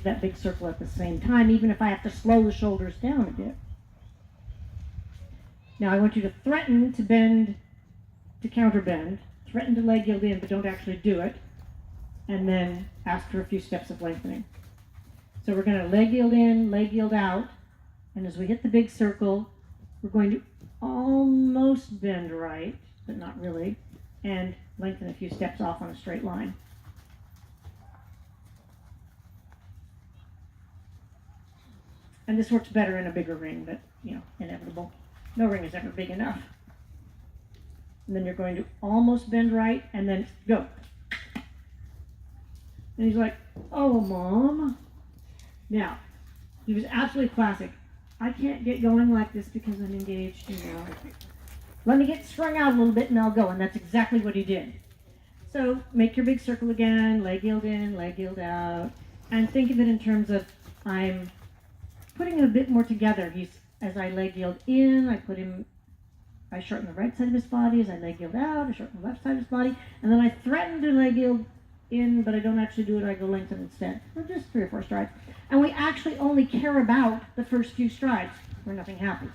that big circle at the same time, even if I have to slow the shoulders down a bit. Now I want you to threaten to bend, to counter bend, threaten to leg yield in, but don't actually do it, and then ask for a few steps of lengthening. So we're going to leg yield in, leg yield out, and as we hit the big circle, we're going to almost bend right, but not really, and lengthen a few steps off on a straight line. And this works better in a bigger ring, but, inevitable. No ring is ever big enough. And then you're going to almost bend right, and then go. And he's like, oh, Mom. Now, he was absolutely classic. I can't get going like this because I'm engaged, Let me get strung out a little bit and I'll go. And that's exactly what he did. So make your big circle again, leg yield in, leg yield out. And think of it in terms of I'm putting it a bit more together. As I leg yield in, I shorten the right side of his body. As I leg yield out, I shorten the left side of his body. And then I threaten to leg yield in, but I don't actually do it. I go lengthen instead. So just 3 or 4 strides. And we actually only care about the first few strides where nothing happens.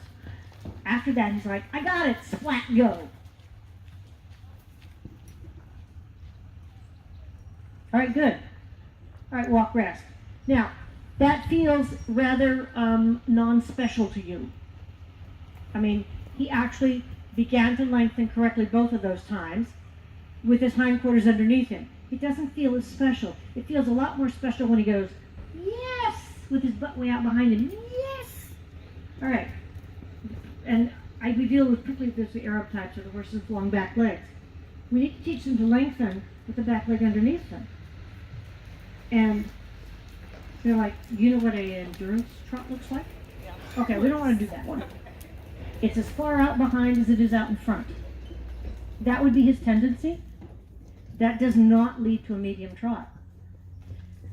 After that, he's like, I got it, splat, go. All right, good. All right, walk, rest. Now, that feels rather non-special to you. I mean, he actually began to lengthen correctly both of those times with his hindquarters underneath him. It doesn't feel as special. It feels a lot more special when he goes, yes, with his butt way out behind him. Yes. All right. And we deal with, particularly if there's the Arab types or the horses with long back legs. We need to teach them to lengthen with the back leg underneath them. And they're like, you know what an endurance trot looks like? Yeah. Okay, we don't want to do that one. It's as far out behind as it is out in front. That would be his tendency. That does not lead to a medium trot.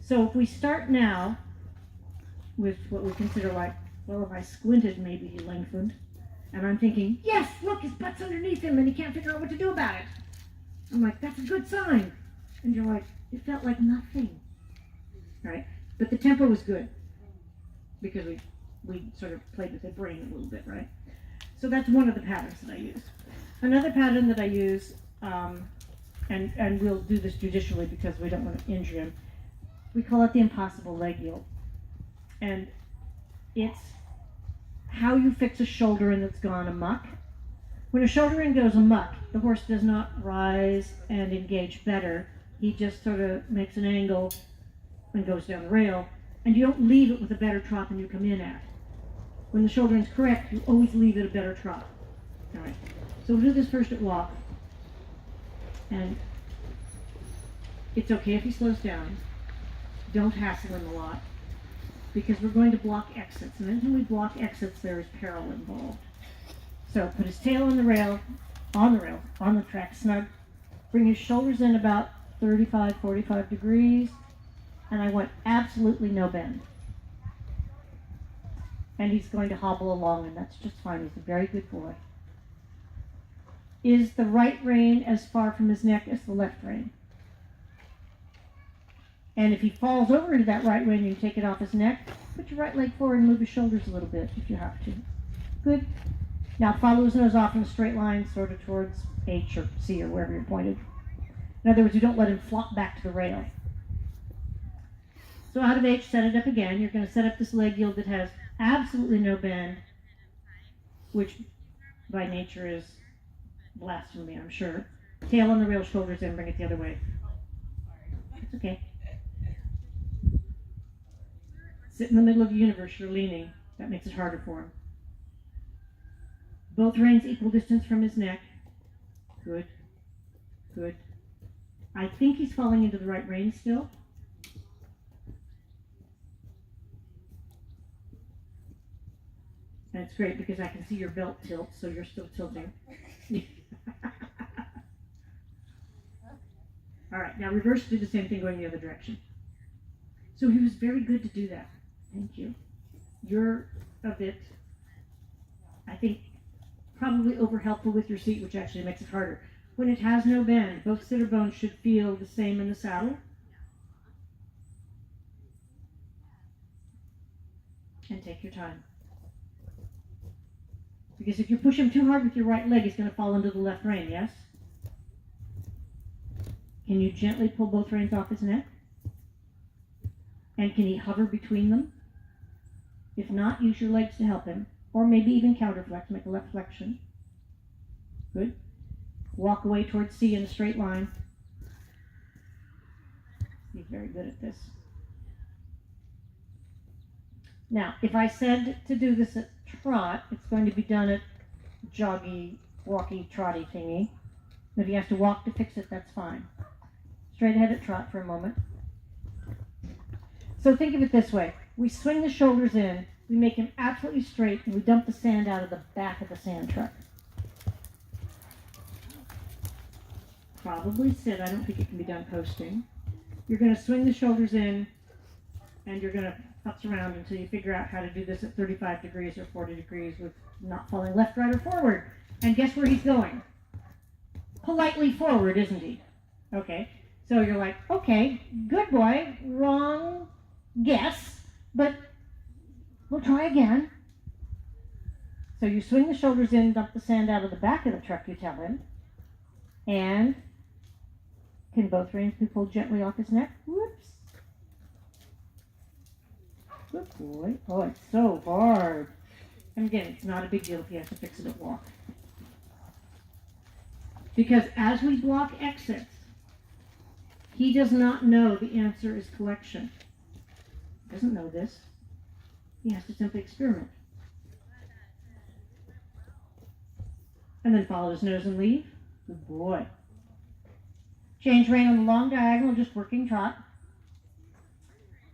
So if we start now with what we consider like, well, if I squinted, maybe he lengthened. And I'm thinking, yes, look, his butt's underneath him and he can't figure out what to do about it. I'm like, that's a good sign. And you're like, it felt like nothing. Right? But the tempo was good because we sort of played with the brain a little bit, right? So that's one of the patterns that I use. Another pattern that I use, and we'll do this judicially because we don't want to injure him, we call it the impossible leg yield. And it's how you fix a shoulder in that's gone amok. When a shoulder in goes amok, the horse does not rise and engage better. He just sort of makes an angle and goes down the rail, and you don't leave it with a better trot than you come in at. When the shoulder is correct, you always leave it a better trot. All right. So we'll do this first at walk. And it's okay if he slows down. Don't hassle him a lot, because we're going to block exits. And anytime we block exits, there is peril involved. So put his tail on the rail, on the track snug. Bring his shoulders in about 35, 45 degrees. And I want absolutely no bend. And he's going to hobble along, and that's just fine. He's a very good boy. Is the right rein as far from his neck as the left rein? And if he falls over into that right rein, you take it off his neck, put your right leg forward and move his shoulders a little bit if you have to. Good. Now follow his nose off in a straight line, sort of towards H or C or wherever you're pointed. In other words, you don't let him flop back to the rail. So out of H, set it up again. You're going to set up this leg yield that has absolutely no bend, which by nature is blasphemy, I'm sure. Tail on the rail, shoulders in, bring it the other way. It's okay. Sit in the middle of the universe, you're leaning. That makes it harder for him. Both reins equal distance from his neck. Good. Good. I think he's falling into the right rein still. And it's great because I can see your belt tilt, so you're still tilting. All right, now reverse, do the same thing going the other direction. So he was very good to do that. Thank you. You're a bit, I think, probably over helpful with your seat, which actually makes it harder. When it has no bend, both sitter bones should feel the same in the saddle. And take your time. Because if you push him too hard with your right leg, he's going to fall into the left rein, yes? Can you gently pull both reins off his neck? And can he hover between them? If not, use your legs to help him. Or maybe even counterflex, make a left flexion. Good. Walk away towards C in a straight line. He's very good at this. Now, if I said to do this at trot, it's going to be done at joggy, walky, trotty thingy. If he has to walk to fix it, that's fine. Straight ahead at trot for a moment. So think of it this way. We swing the shoulders in, we make him absolutely straight, and we dump the sand out of the back of the sand truck. Probably sit. I don't think it can be done posting. You're going to swing the shoulders in, and you're going to putz around until you figure out how to do this at 35 degrees or 40 degrees with not falling left, right, or forward. And guess where he's going? Politely forward, isn't he? Okay. So you're like, okay, good boy, wrong guess, but we'll try again. So you swing the shoulders in, dump the sand out of the back of the truck, you tell him. And can both reins be pulled gently off his neck? Whoops. Good boy. Oh, it's so hard. And again, it's not a big deal if you have to fix it at walk. Because as we block exits, he does not know the answer is collection. He doesn't know this. He has to simply experiment. And then follow his nose and leave. Good boy. Change rein on the long diagonal, just working trot.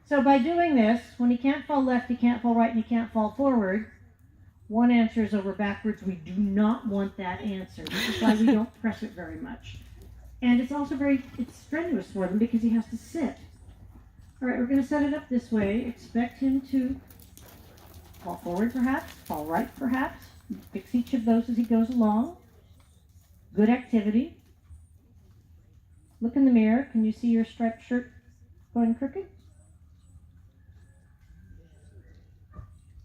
So by doing this, when he can't fall left, he can't fall right, and he can't fall forward, one answer is over backwards. We do not want that answer. This is why we don't press it very much. And it's also it's strenuous for them because he has to sit. All right, we're going to set it up this way. Expect him to fall forward perhaps, fall right perhaps. Fix each of those as he goes along. Good activity. Look in the mirror. Can you see your striped shirt going crooked?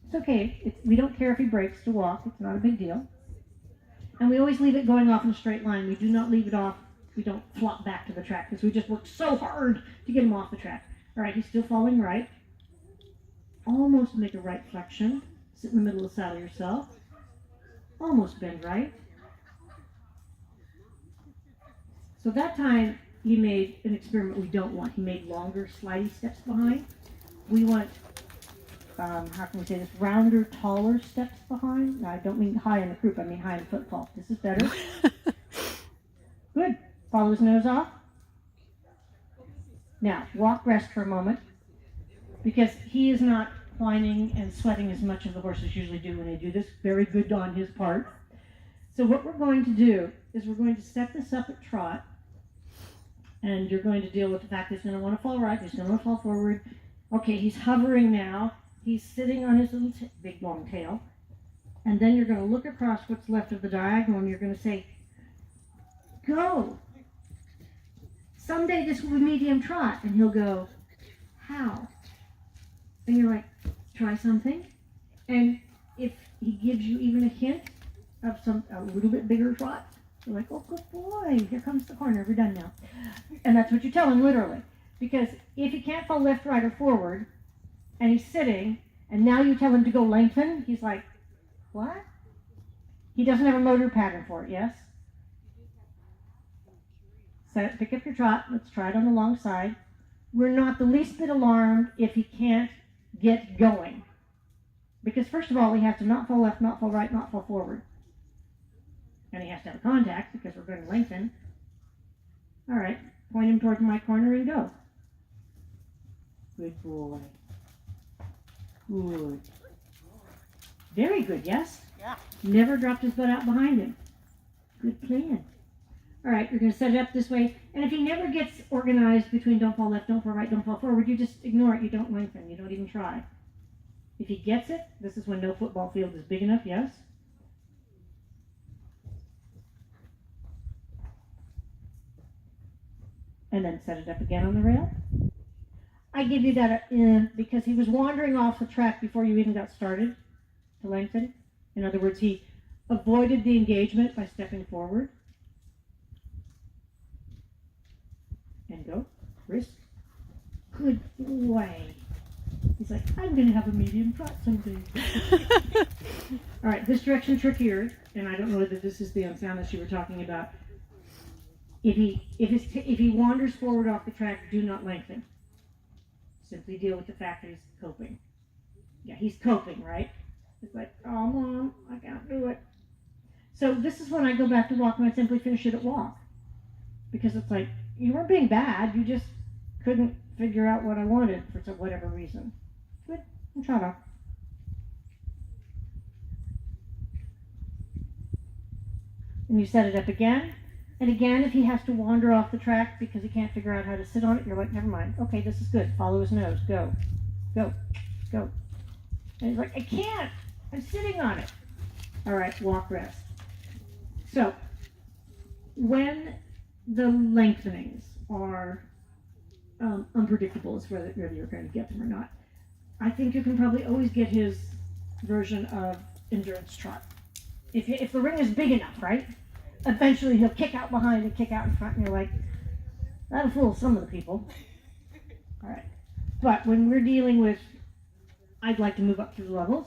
It's okay. We don't care if he breaks to walk. It's not a big deal. And we always leave it going off in a straight line. We do not leave it off. We don't flop back to the track because we just worked so hard to get him off the track. All right, he's still falling right. Almost make a right flexion. Sit in the middle of the saddle yourself. Almost bend right. So that time he made an experiment we don't want. He made longer slidey steps behind. We want, how can we say this, rounder, taller steps behind. Now I don't mean high in the croup, I mean high in the footfall. This is better. Good. Follow his nose off. Now, walk rest for a moment, because he is not whining and sweating as much as the horses usually do when they do this. Very good on his part. So what we're going to do is we're going to set this up at trot, and you're going to deal with the fact that he's going to want to fall right, he's going to want to fall forward. Okay, he's hovering now. He's sitting on his little big long tail. And then you're going to look across what's left of the diagonal, and you're going to say, go. Someday this will be medium trot. And he'll go, how? And you're like, try something. And if he gives you even a hint of a little bit bigger trot, you're like, oh, good boy, here comes the corner, we're done now. And that's what you tell him, literally. Because if he can't fall left, right, or forward, and he's sitting, and now you tell him to go lengthen, he's like, what? He doesn't have a motor pattern for it, yes? So pick up your trot. Let's try it on the long side. We're not the least bit alarmed if he can't get going. Because first of all, he has to not fall left, not fall right, not fall forward. And he has to have a contact because we're going to lengthen. All right, point him towards my corner and go. Good boy. Good. Very good, yes? Yeah. Never dropped his butt out behind him. Good plan. All right, you're going to set it up this way. And if he never gets organized between don't fall left, don't fall right, don't fall forward, you just ignore it. You don't lengthen. You don't even try. If he gets it, this is when no football field is big enough, yes? And then set it up again on the rail. I give you that because he was wandering off the track before you even got started to lengthen. In other words, he avoided the engagement by stepping forward. And go. Wrist. Good boy. He's like, I'm going to have a medium trot someday. All right, this direction trickier, and I don't know whether this is the unsoundness you were talking about. If he wanders forward off the track, do not lengthen. Simply deal with the fact that he's coping. Yeah, he's coping, right? It's like, oh, Mom, I can't do it. So this is when I go back to walk and I simply finish it at walk. Because it's like, you weren't being bad, you just couldn't figure out what I wanted for whatever reason. Good, and trot off. And you set it up again. And again, if he has to wander off the track because he can't figure out how to sit on it, you're like, never mind. Okay, this is good. Follow his nose. Go. Go. Go. And he's like, I can't. I'm sitting on it. All right, walk, rest. So, when the lengthenings are unpredictable as whether you're going to get them or not, I think you can probably always get his version of endurance trot. If the ring is big enough, right? Eventually he'll kick out behind and kick out in front, and you're like, that'll fool some of the people. All right. But when we're dealing with, I'd like to move up through the levels,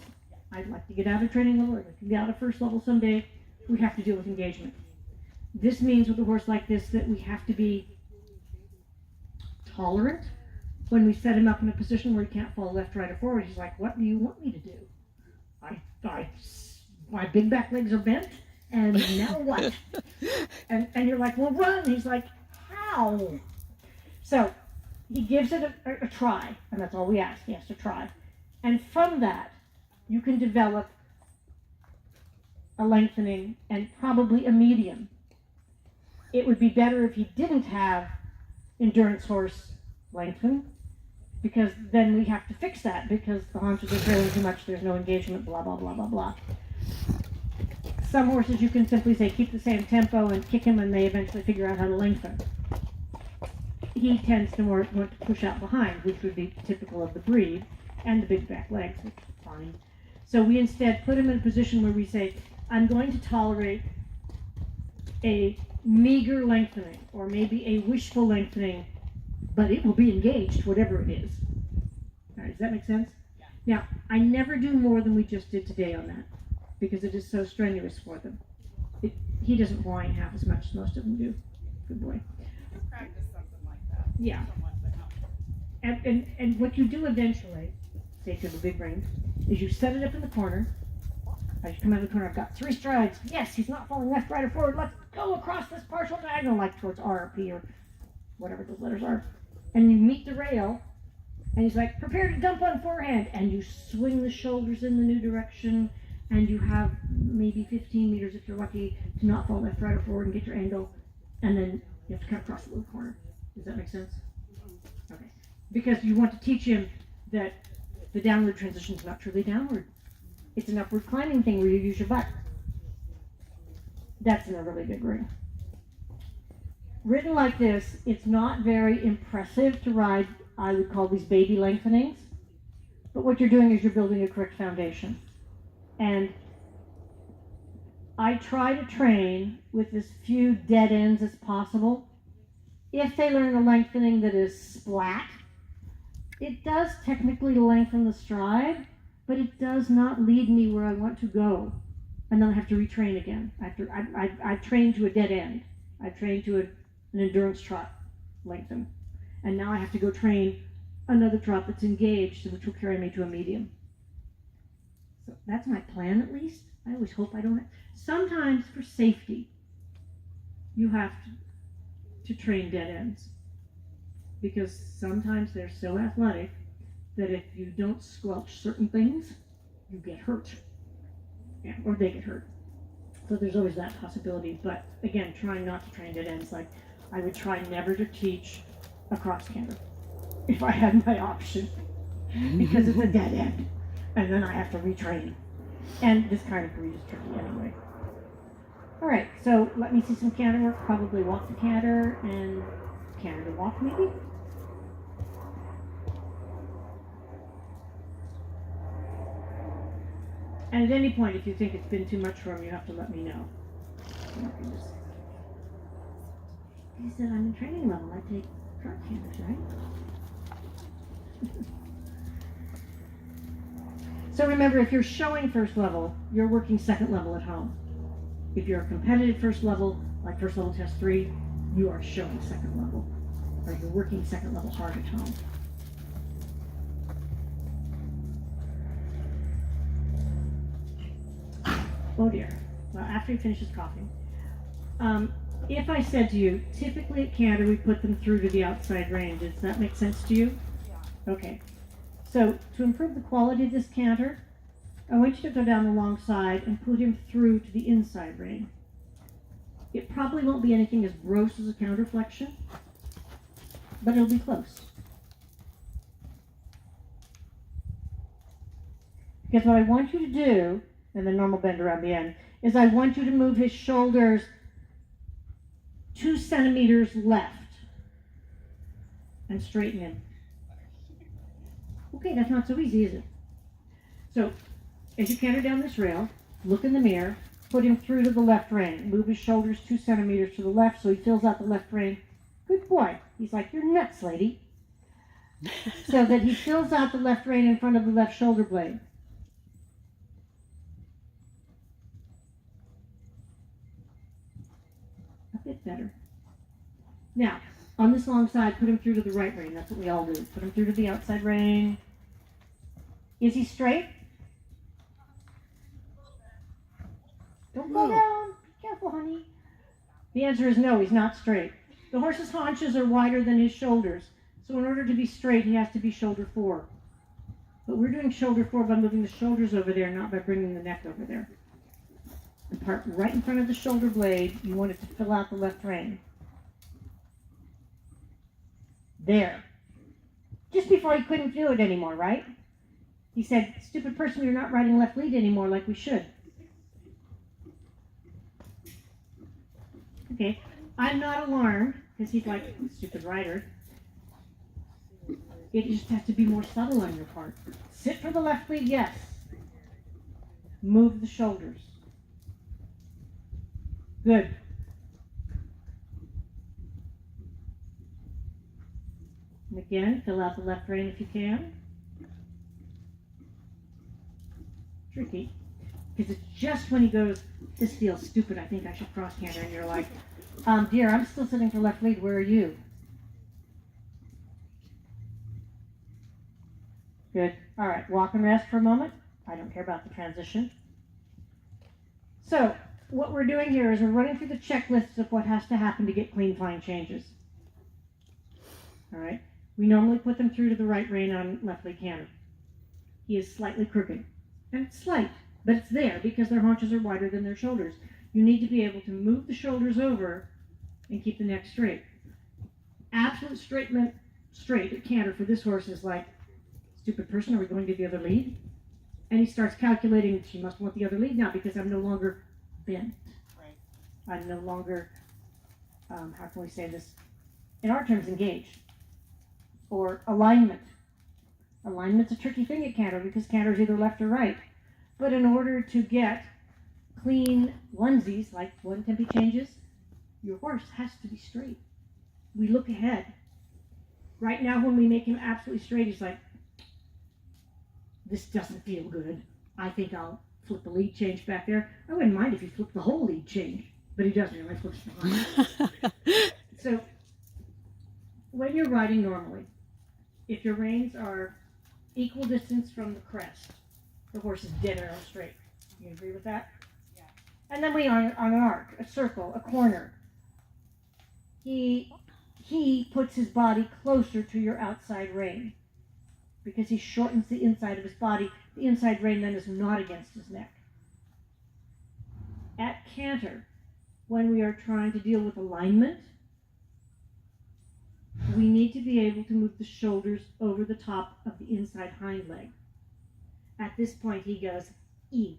I'd like to get out of training level, I'd like to get out of first level someday, we have to deal with engagement. This means with a horse like this that we have to be tolerant when we set him up in a position where he can't fall left, right, or forward. He's like, what do you want me to do? My big back legs are bent, and now what? and you're like, well, run. He's like, how? So he gives it a try, and that's all we ask. He has to try. And from that, you can develop a lengthening and probably a medium. It would be better if he didn't have endurance horse lengthen, because then we have to fix that because the haunches are trailing too much, there's no engagement, blah, blah, blah, blah, blah. Some horses you can simply say keep the same tempo and kick him and they eventually figure out how to lengthen. He tends to want to push out behind, which would be typical of the breed, and the big back legs, which is fine. So we instead put him in a position where we say, I'm going to tolerate a meager lengthening, or maybe a wishful lengthening, but it will be engaged, whatever it is. All right, does that make sense? Yeah. Now, I never do more than we just did today on that, because it is so strenuous for them. He doesn't whine half as much as most of them do. Good boy. Practice something like that. Yeah. And what you do eventually, say to the big ring, is you set it up in the corner. As you come out of the corner, I've got 3 strides. Yes, he's not falling left, right, or forward. Let's go across this partial diagonal, like towards R or P or whatever those letters are. And you meet the rail, and he's like, prepare to dump on forehand. And you swing the shoulders in the new direction, and you have maybe 15 meters, if you're lucky, to not fall left, right, or forward and get your angle. And then you have to cut across the little corner. Does that make sense? Okay. Because you want to teach him that the downward transition is not truly downward. It's an upward climbing thing where you use your butt. That's in a really big ring. Written like this, it's not very impressive to ride, I would call these baby lengthenings. But what you're doing is you're building a correct foundation. And I try to train with as few dead ends as possible. If they learn a lengthening that is splat, it does technically lengthen the stride, but it does not lead me where I want to go. And then I have to retrain again. I've trained to a dead end. I've trained to an endurance trot lengthen. And now I have to go train another trot that's engaged, which will carry me to a medium. So that's my plan, at least. I always hope I don't have. Sometimes for safety, you have to train dead ends. Because sometimes they're so athletic that if you don't squelch certain things, you get hurt. Yeah, or they get hurt. So there's always that possibility. But again, trying not to train dead ends. Like, I would try never to teach a cross canter if I had my option. Because it's a dead end. And then I have to retrain. And this kind of breed is tricky anyway. Alright, so let me see some canter work. Probably walk to canter and canter to walk maybe. And at any point, if you think it's been too much for him, you have to let me know. He said, I'm in training level. I take drug canners, right? So remember, if you're showing first level, you're working second level at home. If you're a competitive first level, like first level test 3, you are showing second level. Or you're working second level hard at home. Oh dear. Well, after he finishes coughing. If I said to you, typically at canter we put them through to the outside range, does that make sense to you? Yeah. Okay. So to improve the quality of this canter, I want you to go down the long side and put him through to the inside rein. It probably won't be anything as gross as a counterflexion, but it'll be close. Because what I want you to do, and the normal bend around the end, is I want you to move his shoulders 2 centimeters left and straighten him. Okay, that's not so easy, is it? So, as you canter down this rail, look in the mirror, put him through to the left rein. Move his shoulders 2 centimeters to the left so he fills out the left rein. Good boy. He's like, you're nuts, lady. So that he fills out the left rein in front of the left shoulder blade. A bit better. Now, on this long side, put him through to the right rein. That's what we all do. Put him through to the outside rein. Is he straight? Don't go down. Be careful, honey. The answer is no, he's not straight. The horse's haunches are wider than his shoulders. So in order to be straight, he has to be shoulder 4. But we're doing shoulder 4 by moving the shoulders over there, not by bringing the neck over there. The part right in front of the shoulder blade, you want it to fill out the left rein. There. Just before he couldn't do it anymore, right? He said, stupid person, you're not riding left lead anymore like we should. Okay, I'm not alarmed, because he's like, stupid rider. It just has to be more subtle on your part. Sit for the left lead, yes. Move the shoulders. Good. And again, fill out the left rein if you can. Tricky. Because it's just when he goes, this feels stupid, I think I should cross canter, and you're like, dear, I'm still sitting for left lead, where are you? Good. All right, walk and rest for a moment. I don't care about the transition. So, what we're doing here is we're running through the checklist of what has to happen to get clean fine changes. All right. We normally put them through to the right rein on left lead canter. He is slightly crooked. And it's slight, but it's there because their haunches are wider than their shoulders. You need to be able to move the shoulders over and keep the neck straight. Absolute straight at canter for this horse is like, stupid person, are we going to the other lead? And he starts calculating, she must want the other lead now because I'm no longer bent. Right. I'm no longer, how can we say this? In our terms, engaged. Or alignment. Alignment's a tricky thing at canter because canter is either left or right. But in order to get clean onesies, like one tempi changes, your horse has to be straight. We look ahead. Right now, when we make him absolutely straight, he's like, this doesn't feel good. I think I'll flip the lead change back there. I wouldn't mind if he flipped the whole lead change, but he doesn't. He only flips behind. So, when you're riding normally, if your reins are equal distance from the crest, the horse is dead arrow straight. You agree with that? Yeah. And then we on an arc, a circle, a corner. He puts his body closer to your outside rein because he shortens the inside of his body. The inside rein then is not against his neck. At canter, when we are trying to deal with alignment, we need to be able to move the shoulders over the top of the inside hind leg. At this point, he goes, E.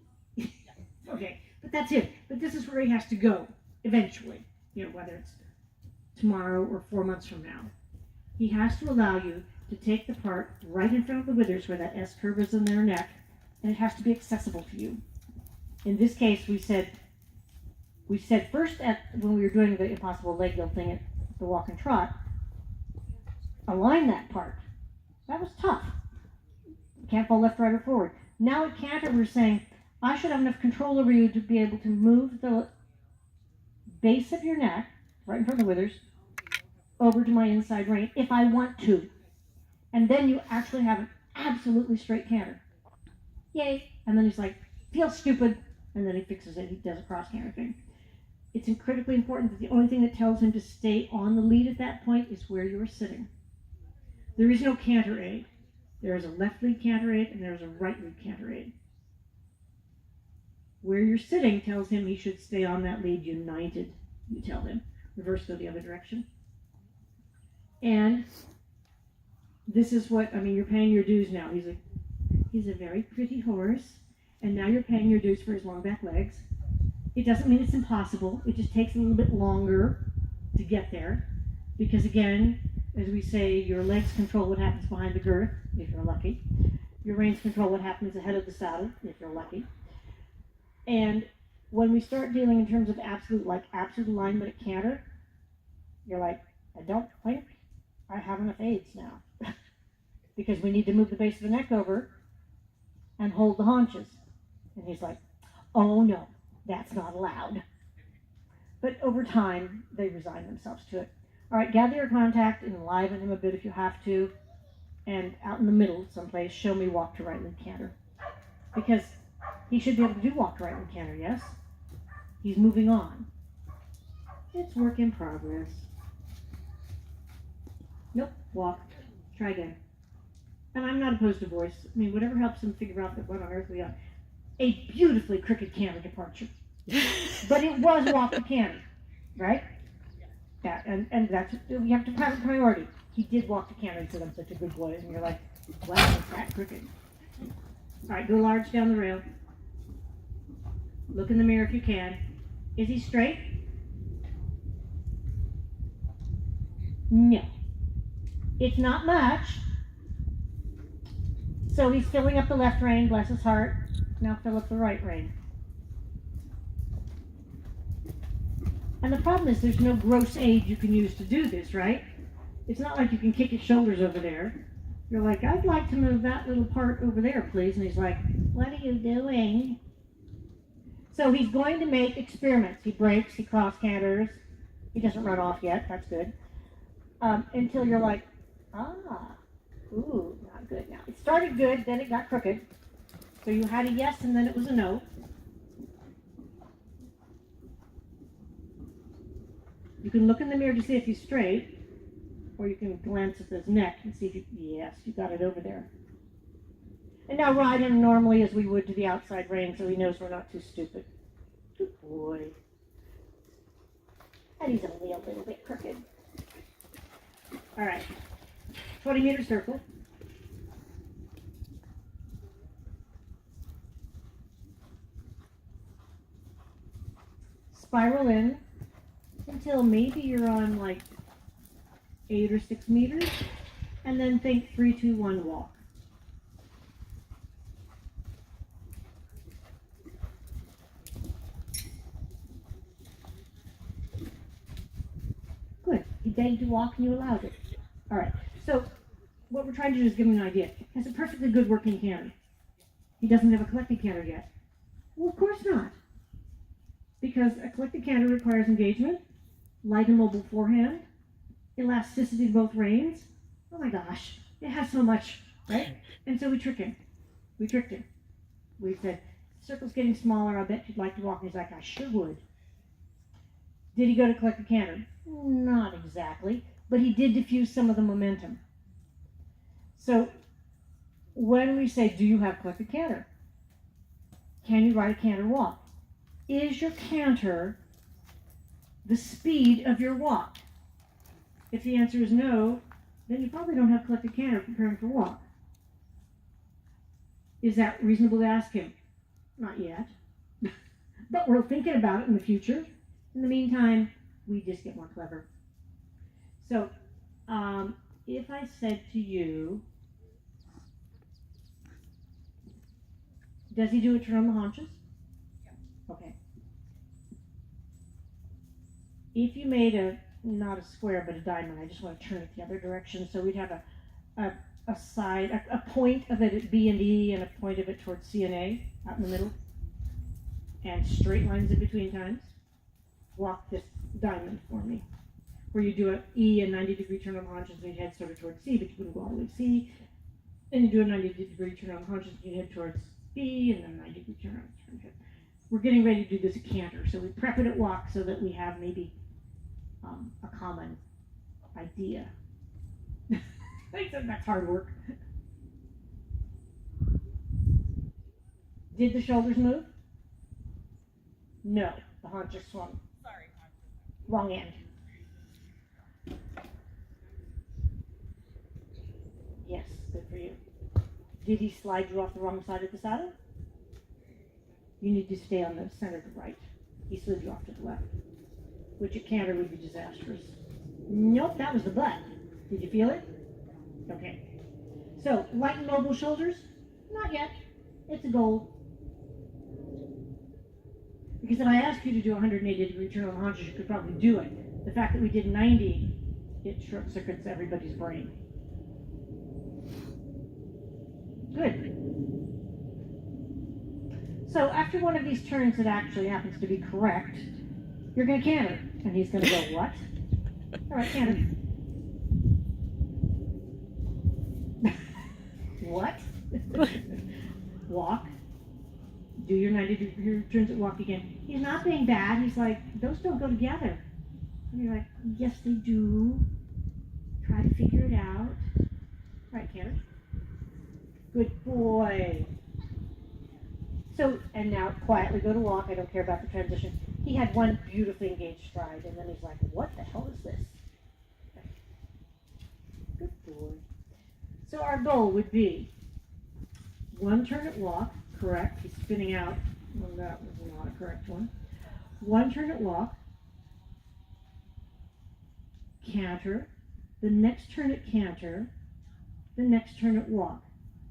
Okay, but that's it. But this is where he has to go eventually, whether it's tomorrow or 4 months from now. He has to allow you to take the part right in front of the withers where that S curve is in their neck and it has to be accessible to you. In this case, we said first when we were doing the impossible leg yield thing at the walk and trot, align that part. That was tough. You can't fall left, right, or forward. Now at canter, we're saying, I should have enough control over you to be able to move the base of your neck, right in front of the withers, over to my inside rein if I want to. And then you actually have an absolutely straight canter. Yay. And then he's like, feels stupid. And then he fixes it. He does a cross canter thing. It's critically important that the only thing that tells him to stay on the lead at that point is where you're sitting. There is no canter aid. There is a left lead canter aid and there is a right lead canter aid. Where you're sitting tells him he should stay on that lead united, you tell him. Reverse, go the other direction. And this is what, you're paying your dues now. He's a very pretty horse, and now you're paying your dues for his long back legs. It doesn't mean it's impossible. It just takes a little bit longer to get there. Because again, as we say, your legs control what happens behind the girth, if you're lucky. Your reins control what happens ahead of the saddle, if you're lucky. And when we start dealing in terms of absolute alignment at canter, you're like, I don't think I have enough aids now. Because we need to move the base of the neck over and hold the haunches. And he's like, oh no, that's not allowed. But over time, they resign themselves to it. All right, gather your contact and enliven him a bit if you have to. And out in the middle someplace, show me walk to right lead canter. Because he should be able to do walk to right lead canter, yes? He's moving on. It's work in progress. Nope, walk. Try again. And I'm not opposed to voice. Whatever helps him figure out that what on earth we are. A beautifully crooked canter departure. But it was walk to canter, right? Yeah, and that's, we have to have a priority. He did walk to canter and said, I'm such a good boy. And you're like, wow, it's that crooked. All right, go large down the rail. Look in the mirror if you can. Is he straight? No. It's not much. So he's filling up the left rein, bless his heart. Now fill up the right rein. And the problem is there's no gross aid you can use to do this, right? It's not like you can kick his shoulders over there. You're like, I'd like to move that little part over there, please. And he's like, what are you doing? So he's going to make experiments. He breaks, he cross canters. He doesn't run off yet, that's good. Until you're like, ooh, not good now. It started good, then it got crooked. So you had a yes and then it was a no. You can look in the mirror to see if he's straight, or you can glance at his neck and see if yes, you got it over there. And now ride him normally as we would to the outside rein so he knows we're not too stupid. Good boy. And he's only a little bit crooked. All right, 20-meter circle. Spiral in until maybe you're on like 8 or 6 meters, and then think 3, 2, 1, walk. Good. He begged to walk and you allowed it. All right. So what we're trying to do is give him an idea. He has a perfectly good working canter. He doesn't have a collected canter yet. Well, of course not. Because a collected canter requires engagement, light and mobile forehand, elasticity to both reins. Oh my gosh, it has so much, right? And so we trick him. We tricked him. We said, the circle's getting smaller, I bet you'd like to walk. And he's like, I sure would. Did he go to collected canter? Not exactly, but he did diffuse some of the momentum. So when we say, do you have collected canter? Can you ride a canter walk? Is your canter the speed of your walk? If the answer is no, then you probably don't have collected canter preparing for walk. Is that reasonable to ask him? Not yet. But we're thinking about it in the future. In the meantime, we just get more clever. So, if I said to you, Does he do a turn on the haunches? Yeah. Okay. If you made not a square, but a diamond, I just want to turn it the other direction, so we'd have a side, a point of it at B and E, and a point of it towards C and A, out in the middle, and straight lines in between times. Walk this diamond for me, where you do an E and 90-degree turn on the haunches, and you head sort of towards C, but you wouldn't go all the way to C. Then you do a 90-degree turn on the haunches, and you head towards B, and then 90-degree turn on. We're getting ready to do this at canter, so we prep it at walk so that we have maybe a common idea. That's hard work. Did the shoulders move? No, the haunches swung. Sorry. Wrong end. Yes, good for you. Did he slide you off the wrong side of the saddle? You need to stay on the center to the right. He slid you off to the left, which at canter would be disastrous. Nope, that was the butt. Did you feel it? Okay. So, light and mobile shoulders? Not yet. It's a goal. Because if I asked you to do a 180-degree turn on the haunches, you could probably do it. The fact that we did 90, it short circuits everybody's brain. Good. So after one of these turns that actually happens to be correct, you're going to canter. And he's going to go, what? All right, canter. What? Walk. Do your 90-degree turns at walk again. He's not being bad. He's like, those don't go together. And you're like, yes, they do. Try to figure it out. Right, canter. Good boy. So, and now quietly go to walk. I don't care about the transition. He had one beautifully engaged stride, and then he's like, what the hell is this? Okay. Good boy. So our goal would be one turn at walk, correct. He's spinning out. Well, that was not a correct one. One turn at walk, canter, the next turn at canter, the next turn at walk.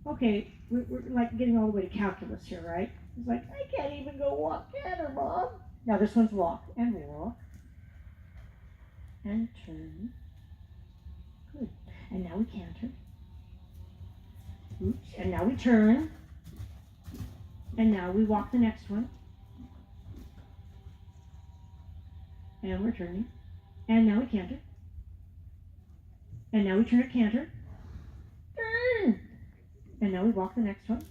Okay, we're like getting all the way to calculus here, right? It's like, I can't even go walk canter, Mom. Now this one's walk, and turn. Good. And now we canter. Oops. And now we turn. And now we walk the next one. And we're turning. And now we canter. And now we turn at canter. Turn! And now we walk the next one.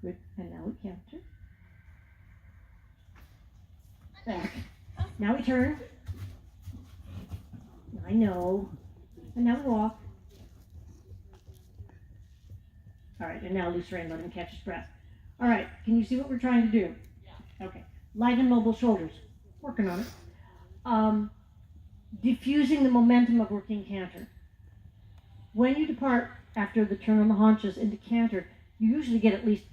Good. And now we canter. Back. Now we turn. I know. And now we walk. All right, and now loose rein, let him catch his breath. All right, can you see what we're trying to do? Yeah. Okay. Light and mobile shoulders. Working on it. Diffusing the momentum of working canter. When you depart after the turn on the haunches into canter, you usually get at least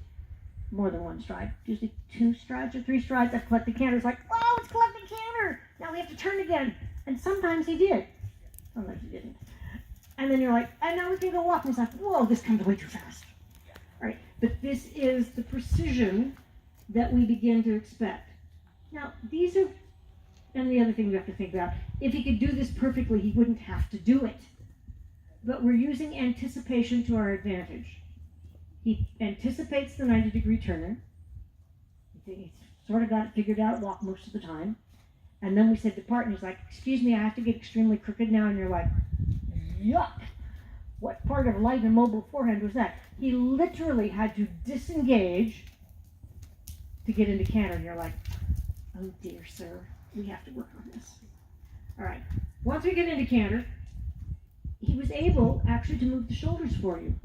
more than one stride. Usually 2 strides or 3 strides. That collected canter is like, oh, it's collected canter. Now we have to turn again. And sometimes he did. Sometimes he didn't. And then you're like, and now we can go walk. And he's like, whoa, this comes way too fast. All right, but this is the precision that we begin to expect. Now, these are, and the other thing we have to think about, if he could do this perfectly, he wouldn't have to do it. But we're using anticipation to our advantage. He anticipates the 90-degree turn. He's sort of got it figured out, walk most of the time. And then we said depart, and he's like, excuse me, I have to get extremely crooked now. And you're like, yuck. What part of light and mobile forehand was that? He literally had to disengage to get into canter. And you're like, oh dear, sir, we have to work on this. All right, once we get into canter, he was able actually to move the shoulders for you.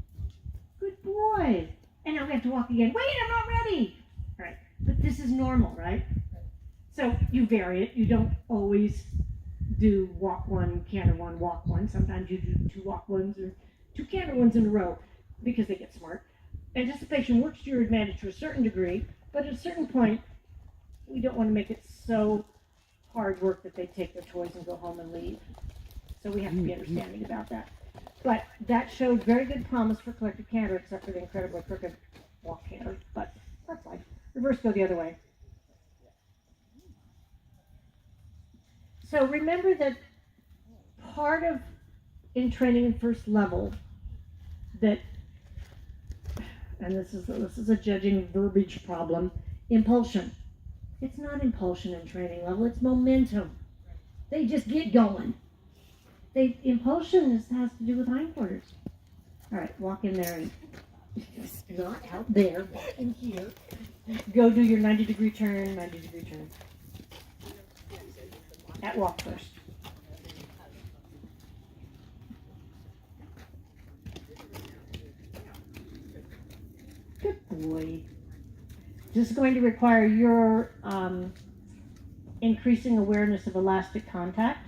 Good boy. And now we have to walk again. Wait, I'm not ready. All right, but this is normal, right? So you vary it. You don't always do walk one, canter one, walk one. Sometimes you do 2 walk ones or 2 canter ones in a row because they get smart. Anticipation works to your advantage to a certain degree, but at a certain point, we don't want to make it so hard work that they take their toys and go home and leave. So we have to be understanding about that. But that showed very good promise for collected canter, except for the incredibly crooked walk canter. But that's fine. Reverse, go the other way. So remember that part of in training in first level that, and this is a judging verbiage problem, impulsion. It's not impulsion in training level, it's momentum. They just get going. Impulsion has to do with hindquarters. All right, walk in there and not out there, walk in here. Go do your 90-degree turn, 90-degree turn. At walk first. Good boy. This is going to require your increasing awareness of elastic contact.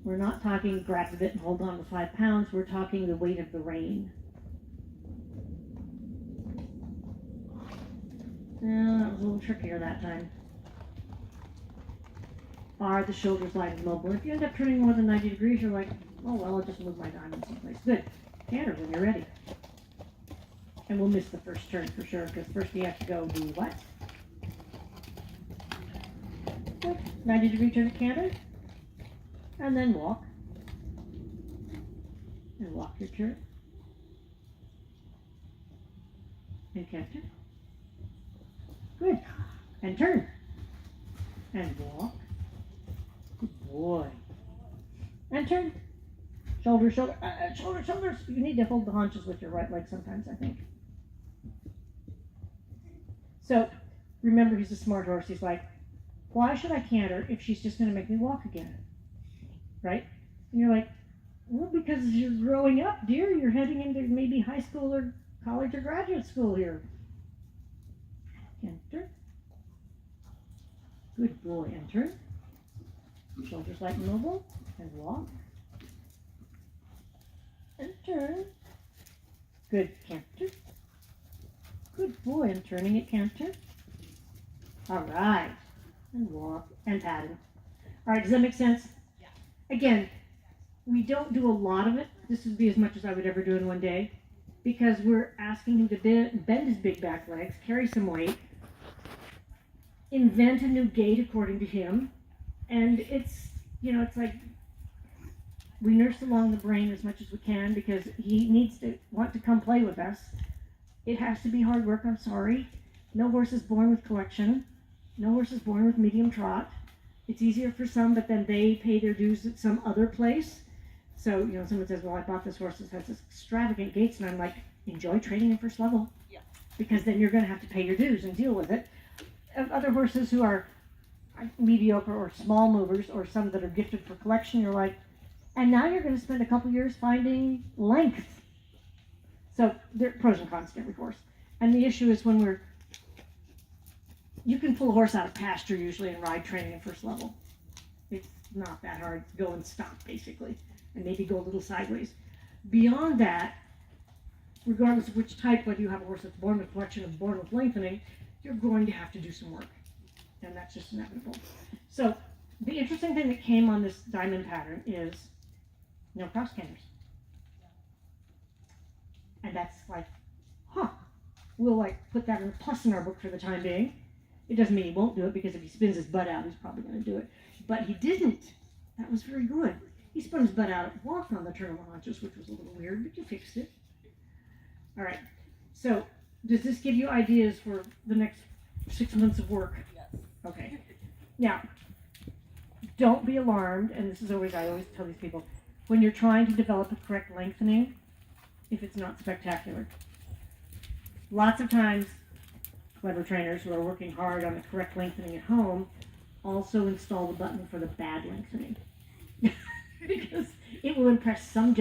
We're not talking grab the bit and hold on to 5 pounds. We're talking the weight of the rein. No, that was a little trickier that time. Are the shoulders light and mobile? If you end up turning more than 90 degrees, you're like, oh well, I'll just move my diamond someplace. Good. Canter when you're ready. And we'll miss the first turn for sure, because first you have to go do what? 90-degree turn to canter. And then walk. And walk your turn. And canter. Good. And turn. And walk. Good boy. And turn. Shoulder, shoulder, shoulders. You need to hold the haunches with your right leg sometimes, I think. So, remember, he's a smart horse. He's like, why should I canter if she's just going to make me walk again? Right? And you're like, well, because you're growing up, dear. You're heading into maybe high school or college or graduate school here. Canter. Good boy. And turn. Shoulders light and mobile. And walk. And turn. Good. Canter. Good boy. And turning it, canter. All right. And walk. And pattern. All right. Does that make sense? Yeah. Again, we don't do a lot of it. This would be as much as I would ever do in one day, because we're asking him to bend his big back legs, carry some weight, invent a new gait according to him, and it's like we nurse along the brain as much as we can because he needs to want to come play with us. It has to be hard work, I'm sorry. No horse is born with collection. No horse is born with medium trot. It's easier for some, but then they pay their dues at some other place. So, someone says, well, I bought this horse that has this extravagant gaits, and I'm like, enjoy training in first level. Yeah. Because then you're going to have to pay your dues and deal with it. Other horses who are mediocre or small movers, or some that are gifted for collection, you're like, and now you're going to spend a couple years finding length. So there are pros and cons to every horse. And the issue is when you can pull a horse out of pasture usually in ride training in first level. It's not that hard. Go and stop, basically, and maybe go a little sideways. Beyond that, regardless of which type, whether you have a horse that's born with collection or born with lengthening, you're going to have to do some work. And that's just inevitable. So the interesting thing that came on this diamond pattern is no cross canters. And that's like, we'll put that in a plus in our book for the time being. It doesn't mean he won't do it, because if he spins his butt out, he's probably going to do it. But he didn't. That was very good. He spun his butt out at walk on the turn of the haunches, which was a little weird, but you fixed it. All right. So does this give you ideas for the next 6 months of work? Yes. Okay. Now, don't be alarmed, and this is I always tell these people, when you're trying to develop a correct lengthening, if it's not spectacular. Lots of times, clever trainers who are working hard on the correct lengthening at home also install the button for the bad lengthening. Because it will impress some judges.